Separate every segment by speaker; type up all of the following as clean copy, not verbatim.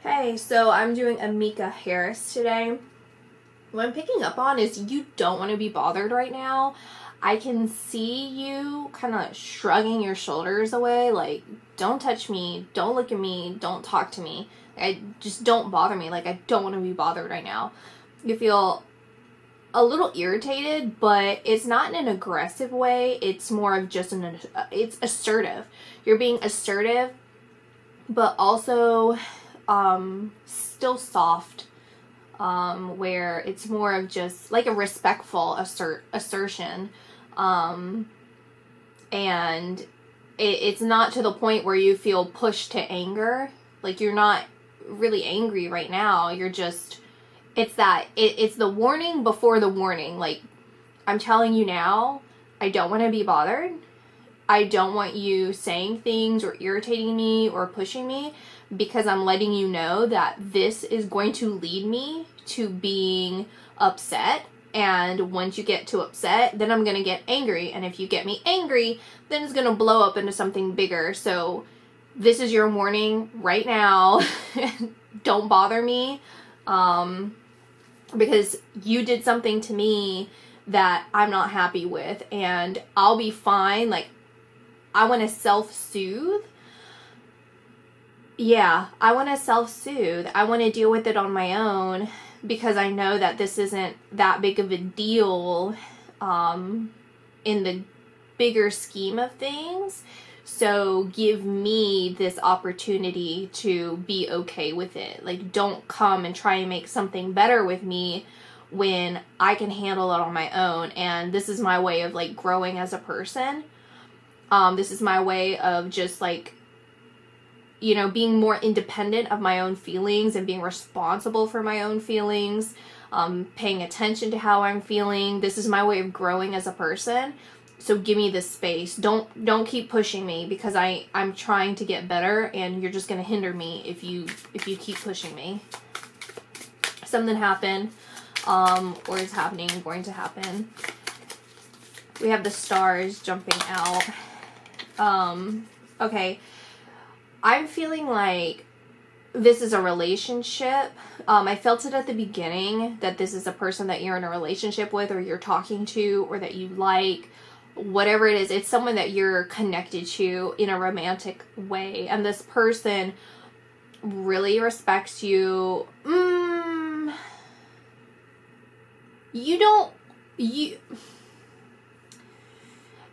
Speaker 1: Hey, so I'm doing Ammika Harris today. What I'm picking up on is you don't want to be bothered right now. I can see you kind of shrugging your shoulders away, like, don't touch me, don't look at me, don't talk to me. I just don't bother me. Like, I don't want to be bothered right now. You feel a little irritated, but it's not in an aggressive way. It's more of just it's assertive. You're being assertive, but also still soft, where it's more of just like a respectful assertion, and it's not to the point where you feel pushed to anger. Like, you're not really angry right now. You're just, it's the warning before the warning. Like, I'm telling you now, I don't want to be bothered. I don't want you saying things or irritating me or pushing me, because I'm letting you know that this is going to lead me to being upset. And once you get too upset, then I'm going to get angry. And if you get me angry, then it's going to blow up into something bigger. So this is your warning right now. Don't bother me, because you did something to me that I'm not happy with, and I'll be fine. Like, I want to self-soothe. Yeah, I want to self-soothe. I want to deal with it on my own, because I know that this isn't that big of a deal in the bigger scheme of things. So give me this opportunity to be okay with it. Like, don't come and try and make something better with me when I can handle it on my own. And this is my way of, like, growing as a person. This is my way of just, like, you know, being more independent of my own feelings and being responsible for my own feelings, paying attention to how I'm feeling. This is my way of growing as a person. So give me this space. Don't keep pushing me, because I'm trying to get better, and you're just going to hinder me if you keep pushing me. Something happened, or is happening, going to happen. We have the stars jumping out. Okay. I'm feeling like this is a relationship. I felt it at the beginning that this is a person that you're in a relationship with, or you're talking to, or that you like. Whatever it is, it's someone that you're connected to in a romantic way. And this person really respects you.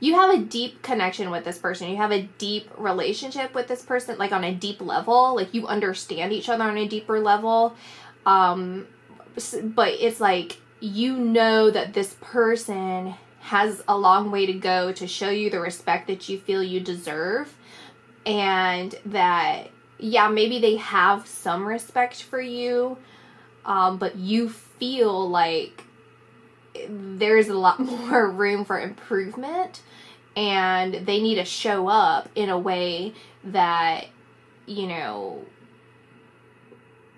Speaker 1: You have a deep connection with this person. You have a deep relationship with this person, like on a deep level. Like, you understand each other on a deeper level. But it's like, you know that this person has a long way to go to show you the respect that you feel you deserve. And that, yeah, maybe they have some respect for you, but you feel like there's a lot more room for improvement, and they need to show up in a way that, you know,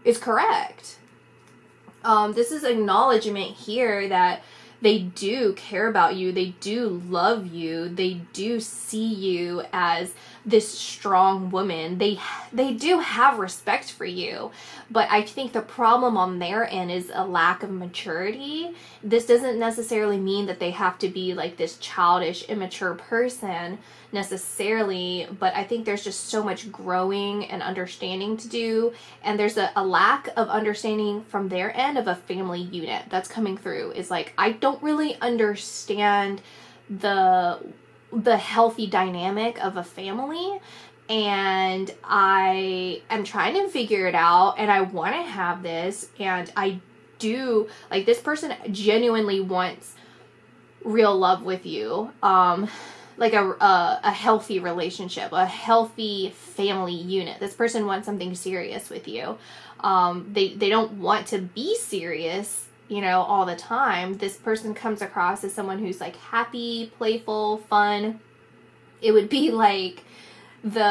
Speaker 1: is correct. This is acknowledgement here that they do care about you. They do love you. They do see you as this strong woman. They do have respect for you. But I think the problem on their end is a lack of maturity. This doesn't necessarily mean that they have to be like this childish, immature person necessarily, but I think there's just so much growing and understanding to do, and there's a lack of understanding from their end of a family unit that's coming through. Is like, I don't really understand the healthy dynamic of a family, and I am trying to figure it out, and I want to have this, and I do, like, this person genuinely wants real love with you, like a healthy relationship, a healthy family unit. This person wants something serious with you. They don't want to be serious, you know, all the time. This person comes across as someone who's like happy, playful, fun. It would be like you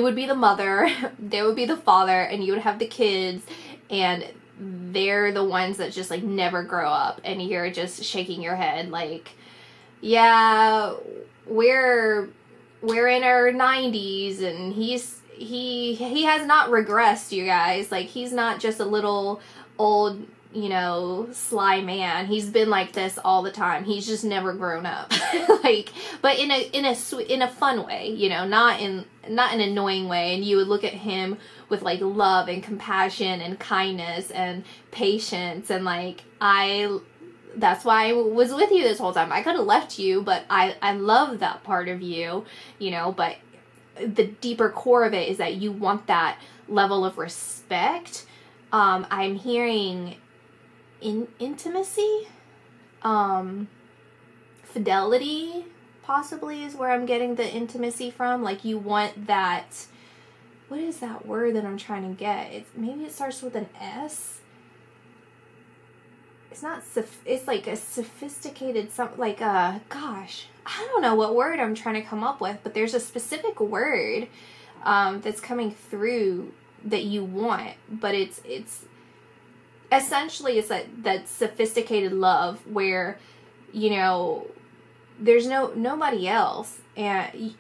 Speaker 1: would be the mother, they would be the father, and you would have the kids, and they're the ones that just like never grow up, and you're just shaking your head like, yeah, we're in our 90s, and he has not regressed, you guys. Like, he's not just a little old, you know, sly man. He's been like this all the time. He's just never grown up. Like, but in a fun way, you know, not in an annoying way. And you would look at him with like love and compassion and kindness and patience, and like, that's why I was with you this whole time. I could have left you, but I love that part of you, you know. But the deeper core of it is that you want that level of respect. I'm hearing intimacy, fidelity possibly is where I'm getting the intimacy from. Like, you want that, what is that word that I'm trying to get? Maybe it starts with an S. It's not, it's like a sophisticated, gosh, I don't know what word I'm trying to come up with, but there's a specific word that's coming through that you want, but it's essentially, it's that sophisticated love where, you know, there's nobody else, and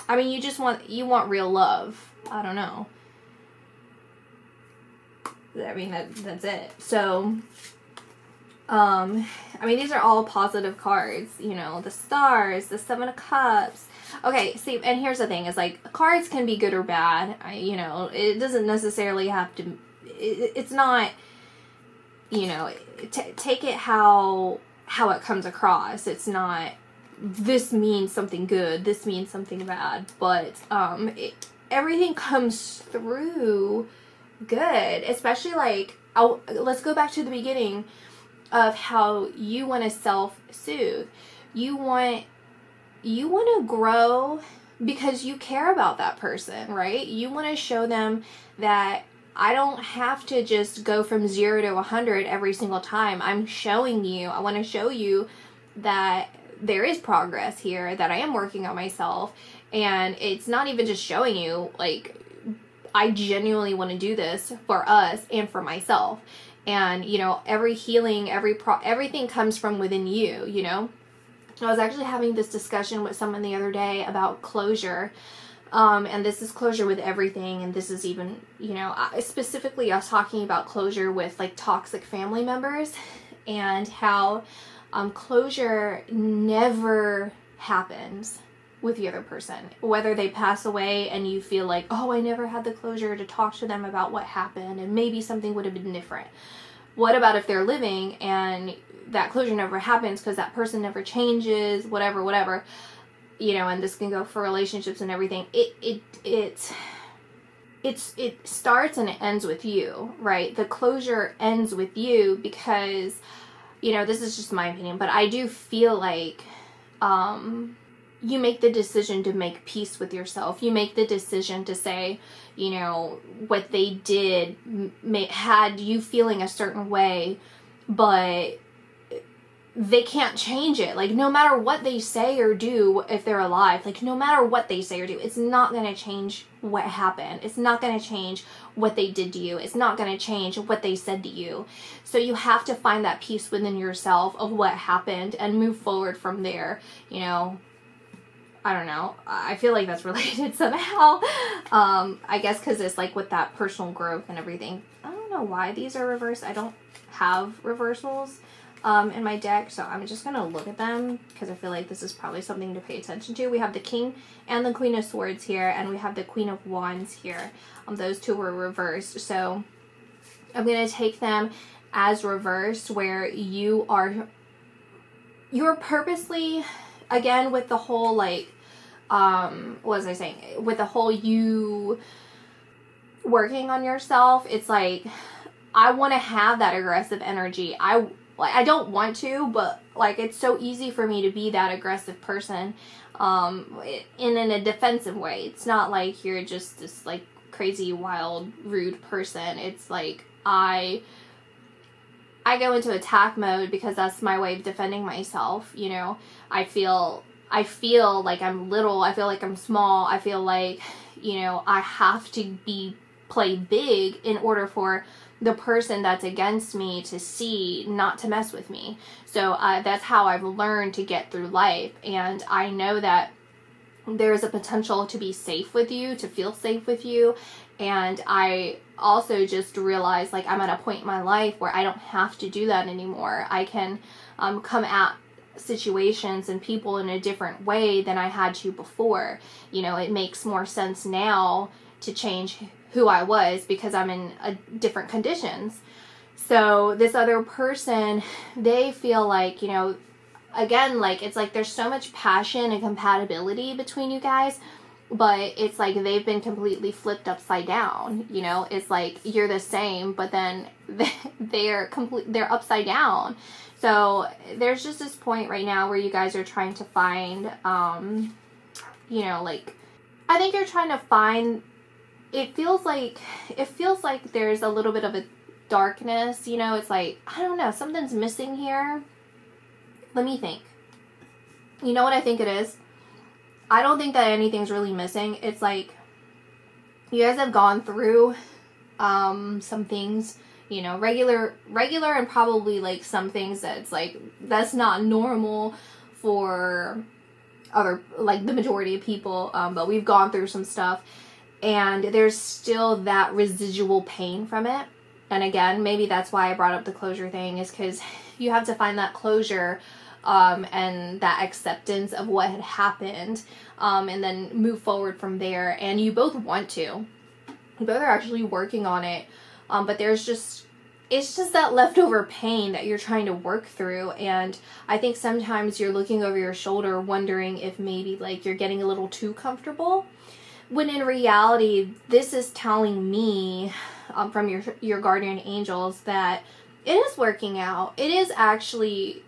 Speaker 1: I mean, you want real love. I don't know. I mean, that's it. So, I mean, these are all positive cards, you know, the stars, the 7 of cups. Okay, see, and here's the thing, is like, cards can be good or bad. You know, it doesn't necessarily have to, it's not, you know, take it how it comes across. It's not, this means something good, this means something bad, but, everything comes through good, especially like, let's go back to the beginning of how you want to self-soothe. You want to grow because you care about that person, right? You want to show them that I don't have to just go from 0 to 100 every single time. I want to show you that there is progress here, that I am working on myself, and it's not even just showing you, like, I genuinely want to do this for us and for myself. And, you know, every healing, everything comes from within you, you know. I was actually having this discussion with someone the other day about closure. And this is closure with everything. And this is even, you know, specifically I was talking about closure with like toxic family members, and how closure never happens with the other person, whether they pass away and you feel like, oh, I never had the closure to talk to them about what happened and maybe something would have been different. What about if they're living and that closure never happens because that person never changes, whatever, you know. And this can go for relationships and everything. It starts and it ends with you, right? The closure ends with you because, you know, this is just my opinion, but I do feel like you make the decision to make peace with yourself. You make the decision to say, you know, what they did had you feeling a certain way, but they can't change it. Like, no matter what they say or do, if they're alive, like, no matter what they say or do, it's not going to change what happened. It's not going to change what they did to you. It's not going to change what they said to you. So you have to find that peace within yourself of what happened and move forward from there, you know. I don't know. I feel like that's related somehow. I guess because it's like with that personal growth and everything. I don't know why these are reversed. I don't have reversals in my deck, so I'm just going to look at them because I feel like this is probably something to pay attention to. We have the King and the Queen of Swords here, and we have the Queen of Wands here. Those two were reversed, so I'm going to take them as reversed, where you're purposely, again, with the whole, like, what was I saying? With the whole you working on yourself, it's like, I want to have that aggressive energy. I don't want to, but like, it's so easy for me to be that aggressive person, in a defensive way. It's not like you're just this like crazy, wild, rude person. It's like, I go into attack mode because that's my way of defending myself, you know. I feel like I'm little. I feel like I'm small. I feel like, you know, I have to play big in order for the person that's against me to see not to mess with me. So that's how I've learned to get through life. And I know that there is a potential to be safe with you, to feel safe with you. And I also just realized, like, I'm at a point in my life where I don't have to do that anymore. I can come at situations and people in a different way than I had to before. You know, it makes more sense now to change who I was because I'm in different conditions. So this other person, they feel like, you know, again, like, it's like there's so much passion and compatibility between you guys, but it's like they've been completely flipped upside down. You know, it's like you're the same, but then they're upside down. So there's just this point right now where you guys are trying to find, you know, like, I think you're trying to find, it feels like there's a little bit of a darkness, you know, it's like, I don't know, something's missing here. Let me think. You know what I think it is? I don't think that anything's really missing. It's like you guys have gone through some things, you know, regular and probably like some things that's like, that's not normal for other, like the majority of people, but we've gone through some stuff and there's still that residual pain from it. And again, maybe that's why I brought up the closure thing, is because you have to find that closure and that acceptance of what had happened, and then move forward from there. And you both want to. You both are actually working on it, but it's just that leftover pain that you're trying to work through. And I think sometimes you're looking over your shoulder wondering if maybe like you're getting a little too comfortable, when in reality this is telling me from your guardian angels that it is working out. It is actually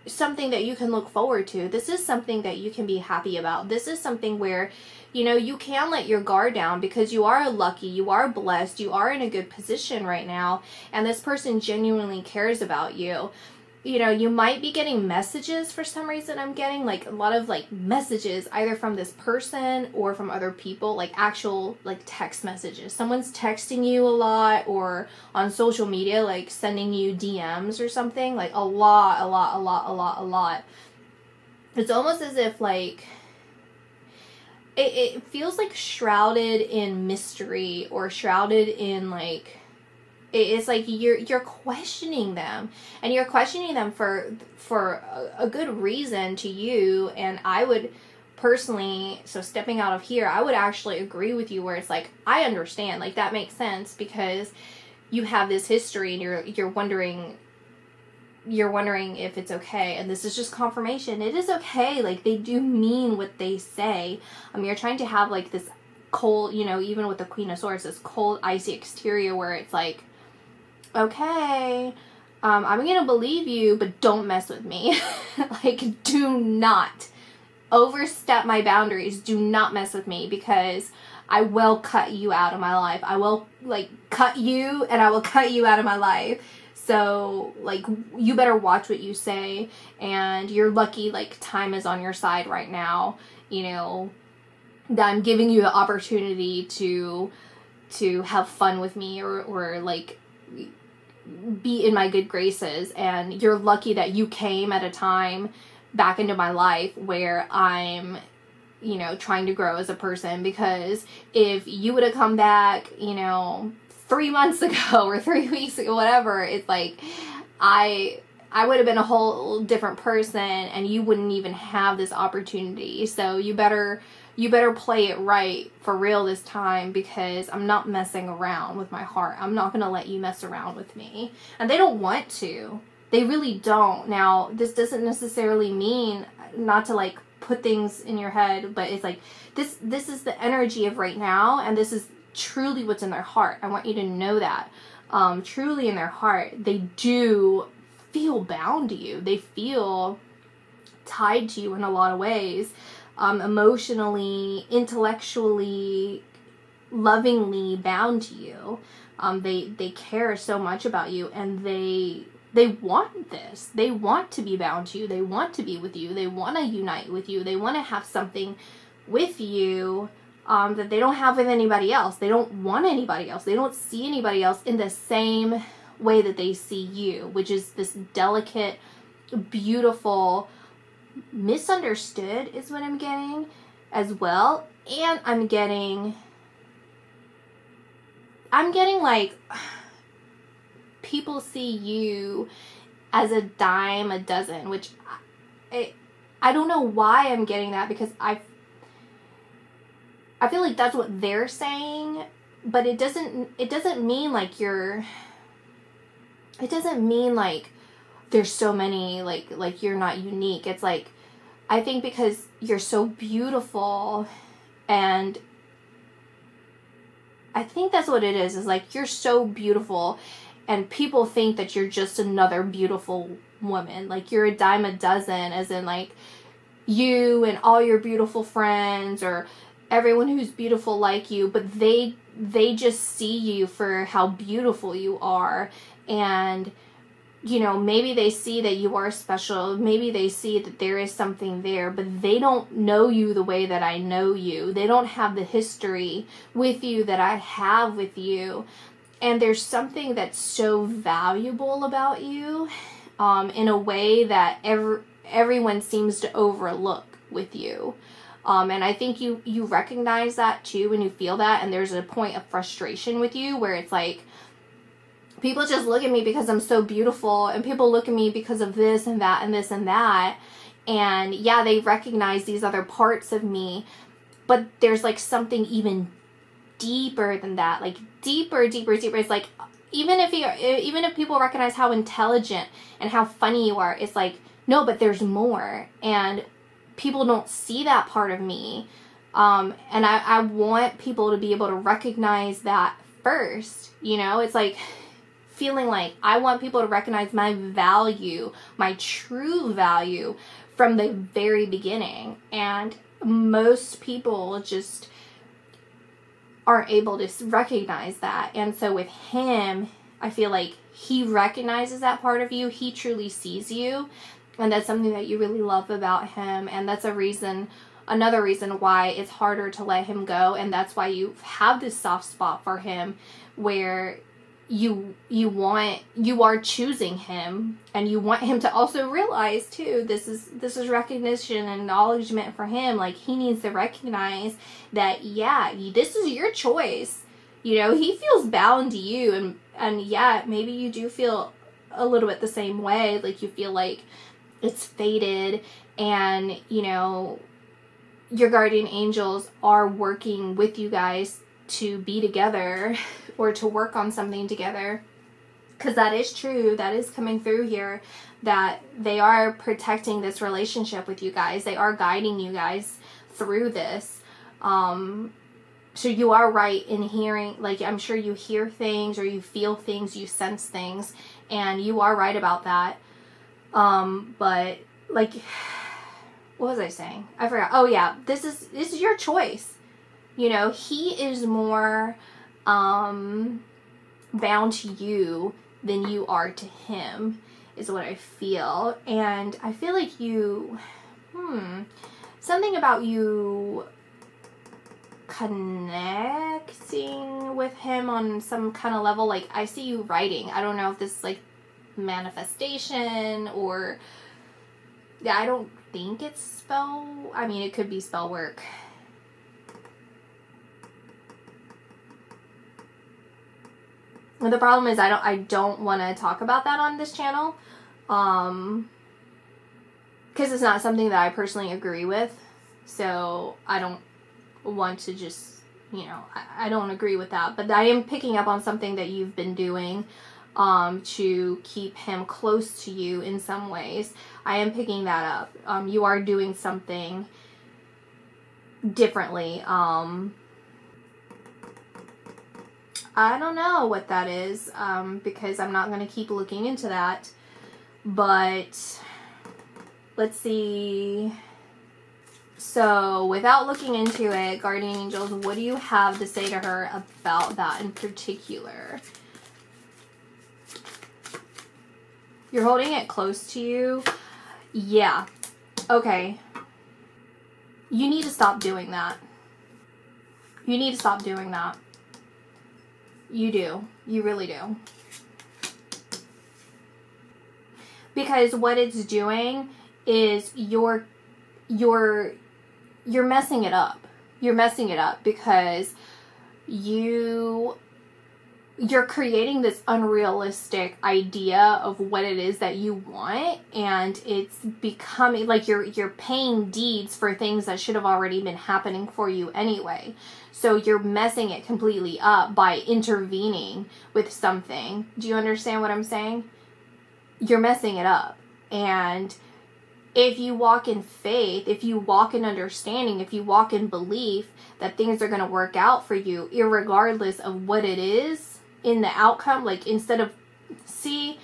Speaker 1: something that you can look forward to. This is something that you can be happy about. This is something where, you know, you can let your guard down because you are lucky, you are blessed, you are in a good position right now, and this person genuinely cares about you. You know, you might be getting messages for some reason. I'm getting like a lot of like messages either from this person or from other people, like actual like text messages. Someone's texting you a lot, or on social media, like sending you DMs or something, like a lot. It's almost as if like it feels like shrouded in mystery, or shrouded in like, it's like you're questioning them, and you're questioning them for a good reason to you. And I would personally, so stepping out of here, I would actually agree with you where it's like, I understand, like that makes sense because you have this history and you're wondering if it's okay. And this is just confirmation. It is okay. Like they do mean what they say. You're trying to have like this cold, you know, even with the Queen of Swords, this cold, icy exterior where it's like, okay, I'm gonna believe you, but don't mess with me. Like, do not overstep my boundaries. Do not mess with me, because I will cut you out of my life. I will like cut you, and I will cut you out of my life. So like, you better watch what you say. And you're lucky, like time is on your side right now, you know, that I'm giving you the opportunity to have fun with me, or like be in my good graces. And you're lucky that you came at a time back into my life where I'm, you know, trying to grow as a person. Because if you would have come back, you know, 3 months ago or 3 weeks ago, whatever, it's like I would have been a whole different person, and you wouldn't even have this opportunity. So you better play it right for real this time, because I'm not messing around with my heart. I'm not going to let you mess around with me. And they don't want to. They really don't. Now, this doesn't necessarily mean not to like put things in your head, but it's like this is the energy of right now, and this is truly what's in their heart. I want you to know that. Truly in their heart, they do feel bound to you. They feel tied to you in a lot of ways. Emotionally, intellectually, lovingly bound to you. They care so much about you, and they want this. They want to be bound to you. They want to be with you. They want to unite with you. They want to have something with you that they don't have with anybody else. They don't want anybody else. They don't see anybody else in the same way that they see you, which is this delicate, beautiful, misunderstood is what I'm getting. as well. And I'm getting like people see you as a dime a dozen, which I don't know why I'm getting that, because I feel like that's what they're saying, but it doesn't mean like it doesn't mean like there's so many, like you're not unique. It's like, I think because you're so beautiful, and I think that's what it is like you're so beautiful, and people think that you're just another beautiful woman. Like you're a dime a dozen, as in like you and all your beautiful friends, or everyone who's beautiful like you, but they just see you for how beautiful you are. And you know, maybe they see that you are special, maybe they see that there is something there, but they don't know you the way that I know you. They don't have the history with you that I have with you. And there's something that's so valuable about you, in a way that everyone seems to overlook with you. And I think you recognize that too, and you feel that, and there's a point of frustration with you where it's like, people just look at me because I'm so beautiful, and people look at me because of this and that and this and that. And yeah, they recognize these other parts of me, but there's like something even deeper than that, like deeper. It's like, even if people recognize how intelligent and how funny you are, it's like, no, but there's more, and people don't see that part of me. And I want people to be able to recognize that first. You know, it's like feeling like I want people to recognize my value, my true value, from the very beginning. And most people just aren't able to recognize that. And so with him, I feel like he recognizes that part of you. He truly sees you. And that's something that you really love about him. And that's another reason why it's harder to let him go. And that's why you have this soft spot for him, where you are choosing him, and you want him to also realize too, this is recognition and acknowledgement for him. Like, he needs to recognize that, yeah, this is your choice. You know, he feels bound to you, and yeah, maybe you do feel a little bit the same way. Like, you feel like it's fated, and you know, your guardian angels are working with you guys to be together, or to work on something together. Because that is true. That is coming through here, that they are protecting this relationship with you guys. They are guiding you guys through this. So you are right in hearing, like, I'm sure you hear things, or you feel things, you sense things, and you are right about that. But like, what was I saying? I forgot. Oh yeah, this is your choice. You know, he is more bound to you than you are to him, is what I feel. And I feel like something about you connecting with him on some kind of level. Like, I see you writing. I don't know if this is like manifestation, or yeah, I don't think it's it could be spell work. The problem is I don't want to talk about that on this channel, because it's not something that I personally agree with. So I don't want to just, you know, I don't agree with that. But I am picking up on something that you've been doing to keep him close to you in some ways. I am picking that up. You are doing something differently. I don't know what that is, because I'm not going to keep looking into that. But let's see. So without looking into it, guardian angels, what do you have to say to her about that in particular? You're holding it close to you. Yeah. Okay. You need to stop doing that. You need to stop doing that. You do. You really do. Because what it's doing is you're you're messing it up. You're messing it up because you're creating this unrealistic idea of what it is that you want, and it's becoming like you're paying deeds for things that should have already been happening for you anyway. So you're messing it completely up by intervening with something. Do you understand what I'm saying? You're messing it up. And if you walk in faith, if you walk in understanding, if you walk in belief that things are going to work out for you, irregardless of what it is in the outcome, like instead of, see,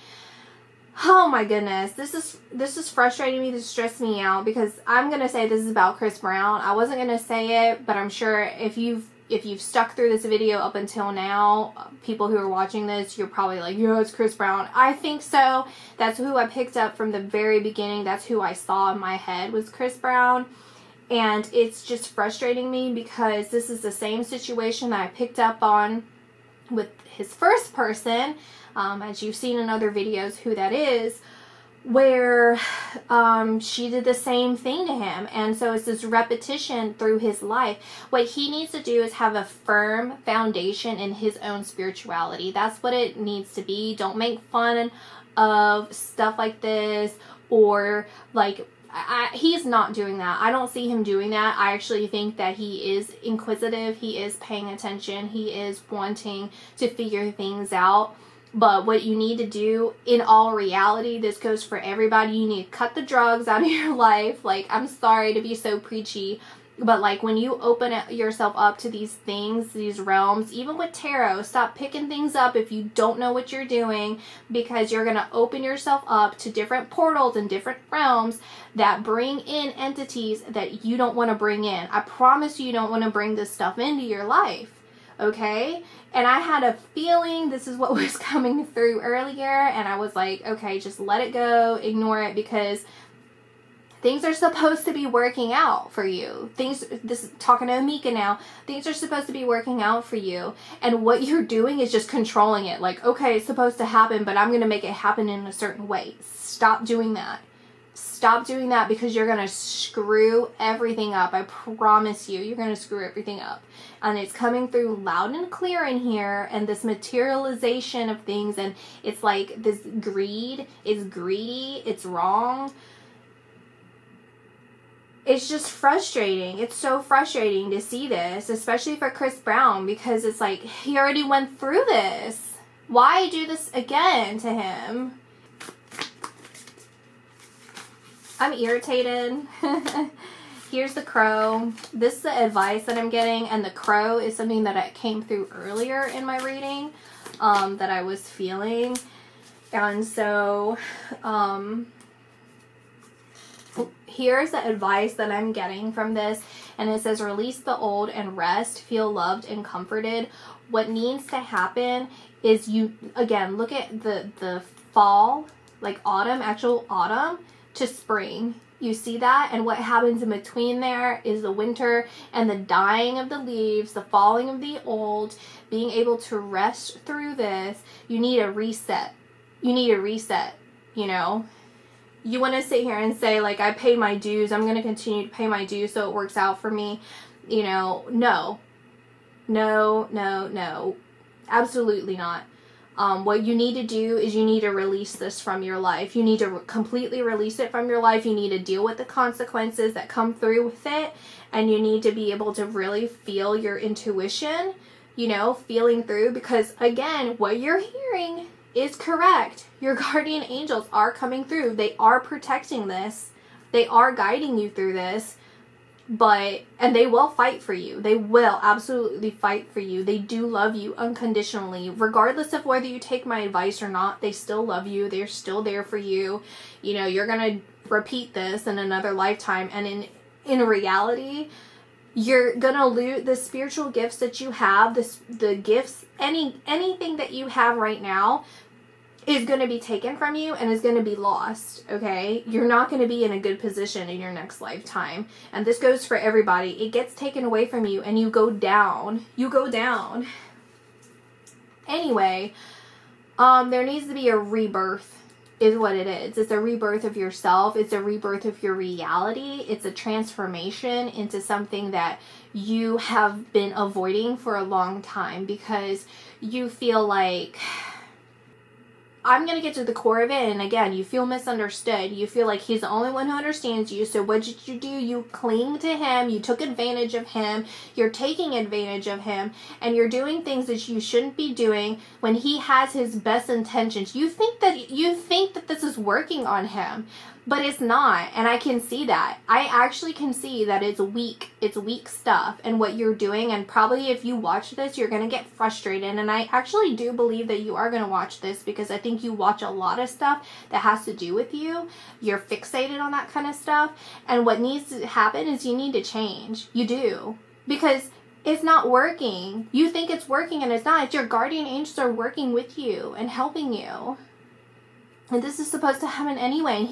Speaker 1: oh my goodness, this is frustrating me, this stressed me out, because I'm going to say this is about Chris Brown. I wasn't going to say it, but I'm sure if you've stuck through this video up until now, people who are watching this, you're probably like, yeah, it's Chris Brown. I think so. That's who I picked up from the very beginning. That's who I saw in my head was Chris Brown. And it's just frustrating me because this is the same situation that I picked up on with his first person, as you've seen in other videos who that is, where she did the same thing to him. And so it's this repetition through his life. What he needs to do is have a firm foundation in his own spirituality. That's what it needs to be. Don't make fun of stuff like this, or like, he's not doing that. I don't see him doing that. I actually think that he is inquisitive. He is paying attention. He is wanting to figure things out. But what you need to do, in all reality, this goes for everybody, you need to cut the drugs out of your life. Like, I'm sorry to be so preachy, but like when you open yourself up to these things, these realms, even with tarot, stop picking things up if you don't know what you're doing, because you're going to open yourself up to different portals and different realms that bring in entities that you don't want to bring in. I promise you don't want to bring this stuff into your life. Okay? And I had a feeling this is what was coming through earlier, and I was like, okay, just let it go, ignore it, because things are supposed to be working out for you. Talking to Ammika now, things are supposed to be working out for you, and what you're doing is just controlling it. Like, okay, it's supposed to happen, but I'm going to make it happen in a certain way. Stop doing that. Stop doing that, because you're going to screw everything up. I promise you, you're going to screw everything up. And it's coming through loud and clear in here, and this materialization of things, and it's like this greed, it's greedy, it's wrong. It's just frustrating. It's so frustrating to see this, especially for Chris Brown, because it's like, he already went through this. Why do this again to him? I'm irritated. Here's the crow. This is the advice that I'm getting, and the crow is something that came through earlier in my reading that I was feeling. And so here's the advice that I'm getting from this, and it says, release the old and rest, feel loved and comforted. What needs to happen is you, again, look at the fall, like autumn, actual autumn, to spring. You see that? And what happens in between there is the winter and the dying of the leaves, the falling of the old, being able to rest through this. You need a reset. You need a reset, you know? You want to sit here and say, like, I paid my dues, I'm going to continue to pay my dues so it works out for me. You know, no. No, no, no. Absolutely not. What you need to do is you need to release this from your life. You need to completely release it from your life. You need to deal with the consequences that come through with it. And you need to be able to really feel your intuition, you know, feeling through. Because, again, what you're hearing is correct. Your guardian angels are coming through. They are protecting this. They are guiding you through this. And they will fight for you. They will absolutely fight for you. They do love you unconditionally. Regardless of whether you take my advice or not, they still love you. They're still there for you. You know, you're going to repeat this in another lifetime. And in reality, you're going to lose the spiritual gifts that you have, the gifts, anything that you have right now is going to be taken from you and is going to be lost, okay? You're not going to be in a good position in your next lifetime. And this goes for everybody. It gets taken away from you and you go down. You go down. Anyway, there needs to be a rebirth. is what it is. It's a rebirth of yourself. It's a rebirth of your reality. It's a transformation into something that you have been avoiding for a long time because you feel like, I'm going to get to the core of it. And again, you feel misunderstood. You feel like he's the only one who understands you. So what did you do? You cling to him. You took advantage of him. You're taking advantage of him. And you're doing things that you shouldn't be doing when he has his best intentions. You think that this is working on him. But it's not, and I can see that. I actually can see that it's weak. It's weak stuff, and what you're doing, and probably if you watch this, you're going to get frustrated, and I actually do believe that you are going to watch this because I think you watch a lot of stuff that has to do with you. You're fixated on that kind of stuff, and what needs to happen is you need to change. You do, because it's not working. You think it's working, and it's not. It's your guardian angels are working with you and helping you. And this is supposed to happen anyway. And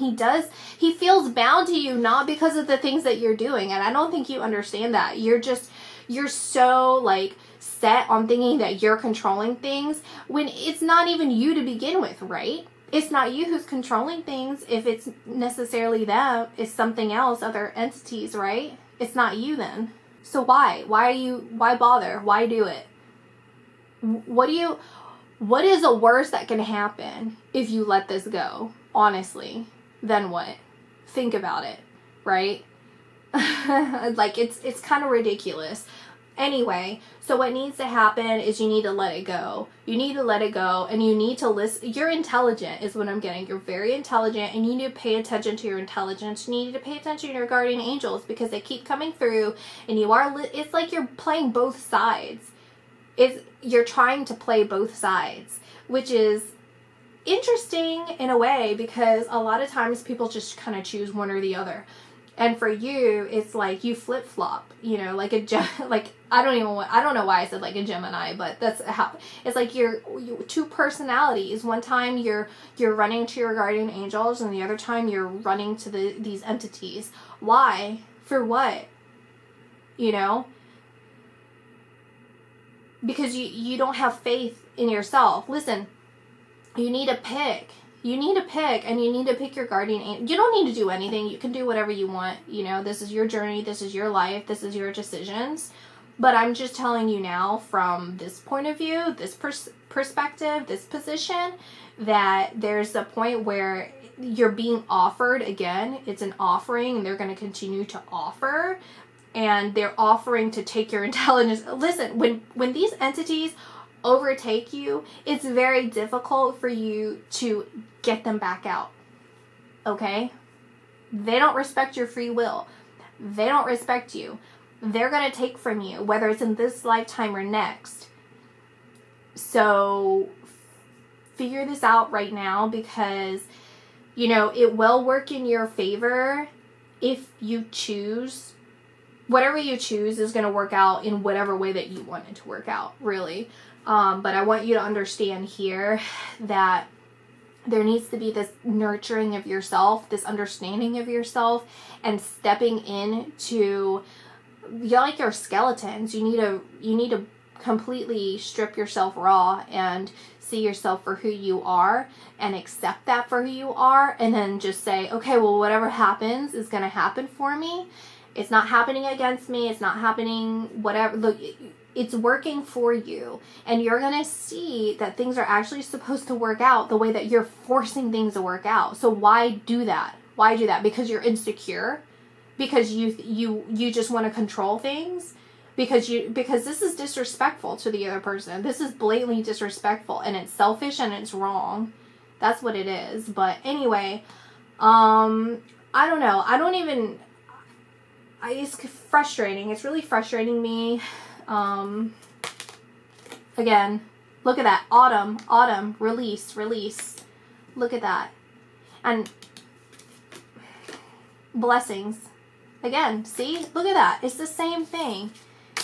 Speaker 1: he feels bound to you, not because of the things that you're doing. And I don't think you understand that. You're so like set on thinking that you're controlling things when it's not even you to begin with, right? It's not you who's controlling things. If it's necessarily them, it's something else, other entities, right? It's not you then. So why? Why bother? Why do it? What is the worst that can happen if you let this go? Honestly, then what? Think about it, right? Like it's kind of ridiculous. Anyway, so what needs to happen is you need to let it go. You need to let it go, and you need to listen. You're intelligent is what I'm getting. You're very intelligent, and you need to pay attention to your intelligence. You need to pay attention to your guardian angels because they keep coming through, and it's like you're playing both sides. You're trying to play both sides, which is interesting in a way because a lot of times people just kind of choose one or the other. And for you, it's like you flip-flop, like I don't know why I said like a Gemini, but that's how it's like you're two personalities. One time you're running to your guardian angels, and the other time you're running to these entities. Why? For what? Because you don't have faith in yourself. Listen, you need to pick. You need to pick, and you need to pick your guardian angel. You don't need to do anything. You can do whatever you want. This is your journey. This is your life. This is your decisions. But I'm just telling you now from this point of view, this perspective, this position, that there's a point where you're being offered again. It's an offering, and they're going to continue to offer. And they're offering to take your intelligence. Listen, when these entities overtake you, it's very difficult for you to get them back out. Okay? They don't respect your free will. They don't respect you. They're going to take from you, whether it's in this lifetime or next. So figure this out right now because, it will work in your favor if you choose. Whatever you choose is going to work out in whatever way that you want it to work out, really. But I want you to understand here that there needs to be this nurturing of yourself, this understanding of yourself, and stepping into, you're like your skeletons. You need to completely strip yourself raw and see yourself for who you are and accept that for who you are, and then just say, okay, well, whatever happens is going to happen for me. It's not happening against me. It's not happening, whatever. Look, it's working for you. And you're going to see that things are actually supposed to work out the way that you're forcing things to work out. So why do that? Why do that? Because you're insecure? Because you just want to control things? Because this is disrespectful to the other person. This is blatantly disrespectful, and it's selfish and it's wrong. That's what it is. But anyway, I don't know. It's frustrating. It's really frustrating me. Again, look at that. Autumn, release. Look at that. And blessings. Again, see? Look at that. It's the same thing.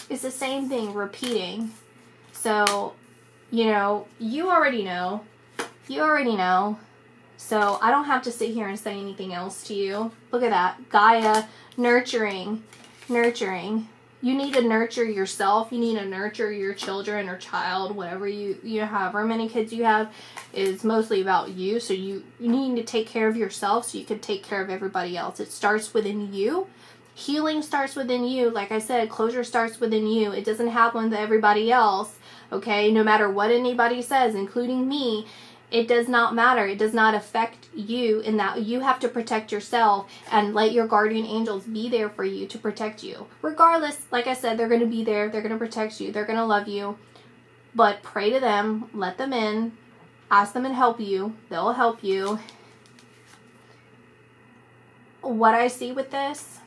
Speaker 1: It's the same thing repeating. So, you already know. So I don't have to sit here and say anything else to you. Look at that. Gaia, nurturing. You need to nurture yourself. You need to nurture your children or child, whatever you however many kids you have is mostly about you. So you need to take care of yourself so you can take care of everybody else. It starts within you. Healing starts within you. Like I said, closure starts within you. It doesn't happen to everybody else, okay? No matter what anybody says, including me, it does not matter. It does not affect you in that you have to protect yourself and let your guardian angels be there for you to protect you. Regardless, like I said, they're going to be there. They're going to protect you. They're going to love you. But pray to them. Let them in. Ask them and help you. They'll help you. What I see with this,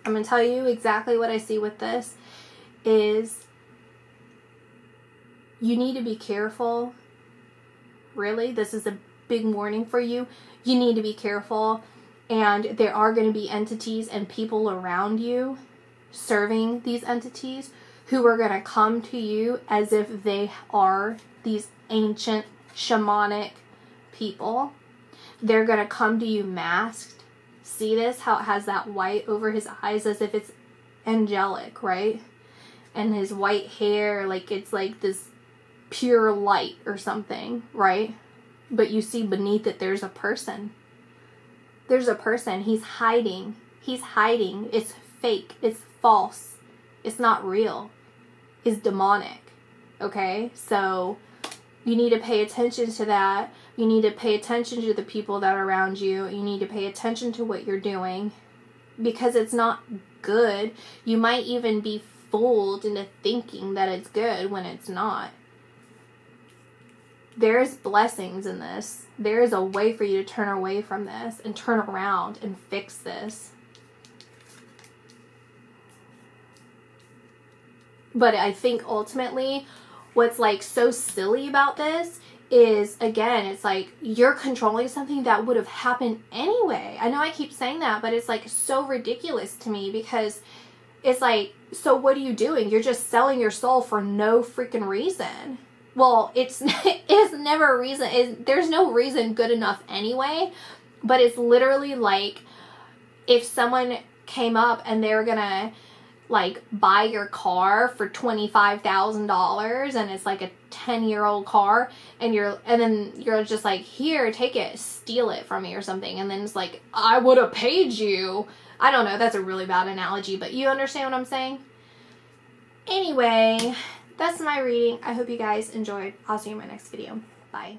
Speaker 1: I'm going to tell you exactly what I see with this is you need to be careful. Really, this is a big warning for you. You need to be careful, and there are going to be entities and people around you serving these entities who are going to come to you as if they are these ancient shamanic people. They're going to come to you masked. See this? How it has that white over his eyes as if it's angelic, right? And his white hair, like it's like this pure light or something, right? But you see beneath it there's a person. There's a person. He's hiding. He's hiding. It's fake. It's false. It's not real. It's demonic. Okay? So you need to pay attention to that. You need to pay attention to the people that are around you. You need to pay attention to what you're doing because it's not good. You might even be fooled into thinking that it's good when it's not. There's blessings in this. There is a way for you to turn away from this and turn around and fix this. But I think ultimately what's like so silly about this is, again, it's like you're controlling something that would have happened anyway. I know I keep saying that, but it's like so ridiculous to me because it's like, so what are you doing? You're just selling your soul for no freaking reason. Well, it's never a reason. There's no reason good enough anyway. But it's literally like if someone came up and they were going to like buy your car for $25,000 and it's like a 10-year-old car and then you're just like, here, take it, steal it from me or something. And then it's like, I would have paid you. I don't know. That's a really bad analogy, but you understand what I'm saying? Anyway, that's my reading. I hope you guys enjoyed. I'll see you in my next video. Bye.